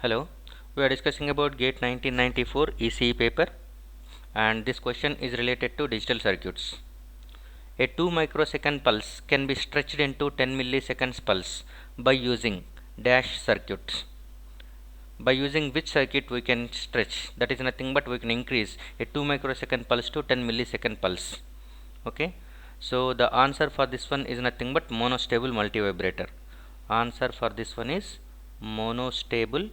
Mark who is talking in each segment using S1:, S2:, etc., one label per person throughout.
S1: Hello, we are discussing about GATE 1994 ECE paper, and this question is related to digital circuits. A 2 microsecond pulse can be stretched into 10 milliseconds pulse by using dash circuits. By using which circuit we can stretch? That is nothing but we can increase a 2 microsecond pulse to 10 millisecond pulse. Okay, so the answer for this one is nothing but monostable multivibrator. Answer for this one is monostable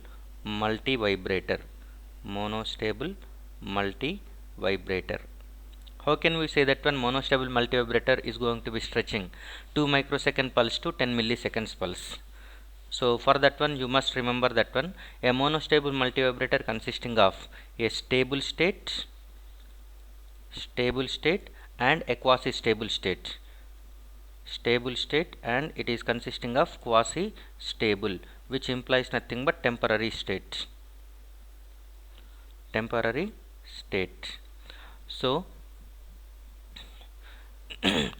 S1: multivibrator. Monostable multivibrator. How can we say that one monostable multivibrator is going to be stretching 2 microsecond pulse to 10 milliseconds pulse? So for that one you must remember that one, a monostable multivibrator consisting of a stable state and a quasi stable state. And it is consisting of quasi stable, which implies nothing but temporary state. So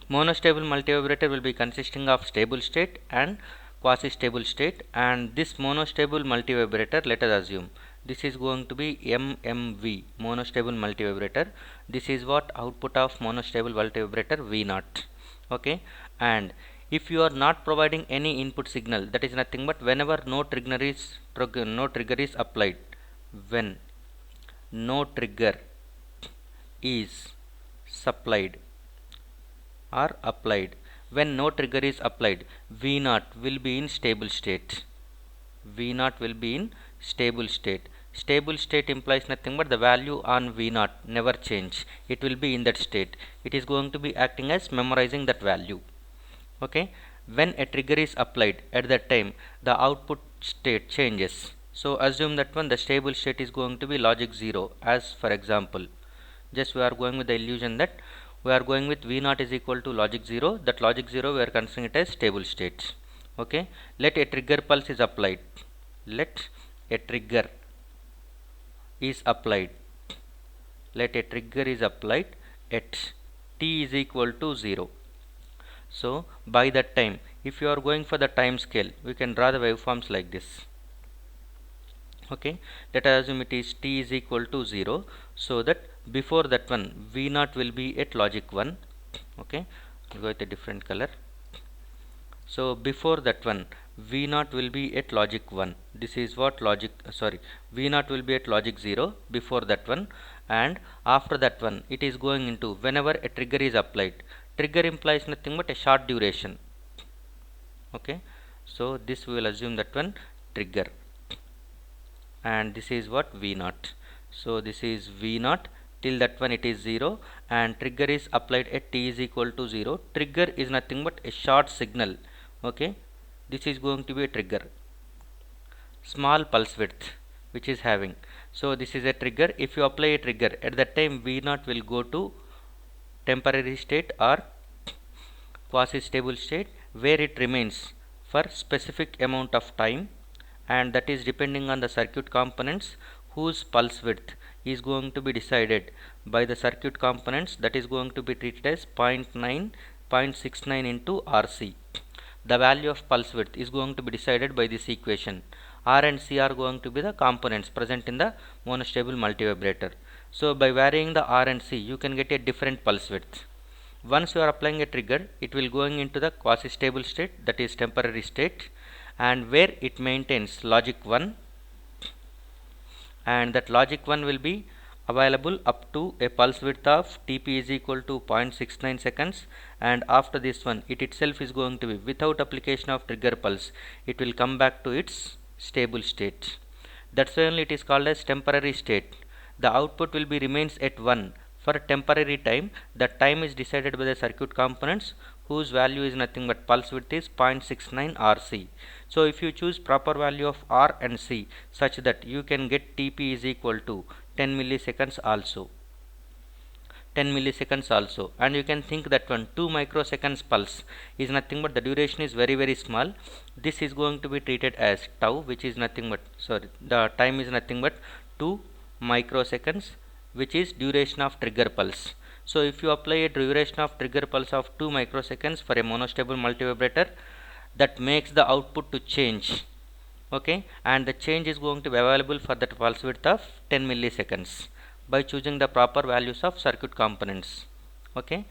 S1: monostable multivibrator will be consisting of stable state and quasi stable state, and this monostable multivibrator, let us assume this is going to be MMV, monostable multivibrator. This is what output of monostable multivibrator V0. Okay, and if you are not providing any input signal, that is nothing but whenever no trigger is applied, when no trigger is supplied or applied, when no trigger is applied, V0 will be in stable state. Stable state implies nothing but the value on V0 never change. It will be in that state. It is going to be acting as memorizing that value. Okay, when a trigger is applied, at that time the output state changes. So assume that one, the stable state is going to be logic 0, as for example, just we are going with the illusion that we are going with V0 is equal to logic 0. That logic 0 we are considering it as stable state. Okay, let a trigger pulse is applied. Let a trigger is applied at t is equal to 0. So by that time, if you are going for the time scale, we can draw the waveforms like this. Okay, let us assume it is t is equal to 0, so that before that one V0 will be at logic 1. Okay, go with a different color. So before that one V0 will be at logic 1. This is what V0 will be at logic 0 before that one, and after that one it is going into whenever a trigger is applied. Trigger implies nothing but a short duration. Okay, so this we will assume that one trigger, and this is what V0. So this is V0 till that one it is 0, and trigger is applied at t is equal to 0. Trigger is nothing but a short signal. Okay, this is going to be a trigger, small pulse width which is having. So this is a trigger. If you apply a trigger, at that time V0 will go to temporary state or quasi stable state, where it remains for specific amount of time, and that is depending on the circuit components whose pulse width is going to be decided by the circuit components, that is going to be treated as 0.69 into RC. The value of pulse width is going to be decided by this equation. R and C are going to be the components present in the monostable multivibrator. So by varying the R and C, you can get a different pulse width. Once you are applying a trigger, it will going into the quasi stable state, that is temporary state, and where it maintains logic 1, and that logic 1 will be available up to a pulse width of Tp is equal to 0.69 seconds, and after this one it itself is going to be, without application of trigger pulse, it will come back to its stable state. That's why only it is called as temporary state. The output will be remains at 1 for a temporary time. The time is decided by the circuit components whose value is nothing but pulse width is 0.69 RC. So if you choose proper value of R and C such that you can get Tp is equal to 10 milliseconds also. And you can think that one 2 microseconds pulse is nothing but the duration is very small. This is going to be treated as tau, which is nothing but the time is nothing but 2 microseconds, which is duration of trigger pulse. So if you apply a duration of trigger pulse of 2 microseconds for a monostable multivibrator, that makes the output to change okay, and the change is going to be available for that pulse width of 10 milliseconds by choosing the proper values of circuit components. Okay,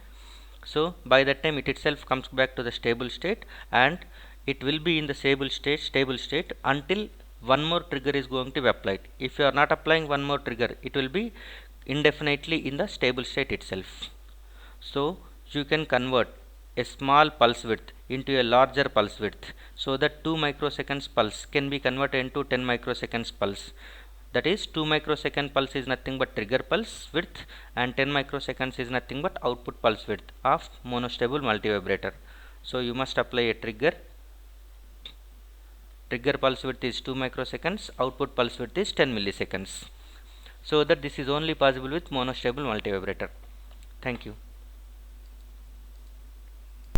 S1: so by that time it itself comes back to the stable state, and it will be in the stable state until one more trigger is going to be applied. If you are not applying one more trigger, it will be indefinitely in the stable state itself. So you can convert a small pulse width into a larger pulse width, so that 2 microseconds pulse can be converted into 10 microseconds pulse. That is, 2 microsecond pulse is nothing but trigger pulse width, and 10 microseconds is nothing but output pulse width of monostable multivibrator. So you must apply a trigger pulse width is 2 microseconds, output pulse width is 10 milliseconds. So that this is only possible with monostable multivibrator. Thank you.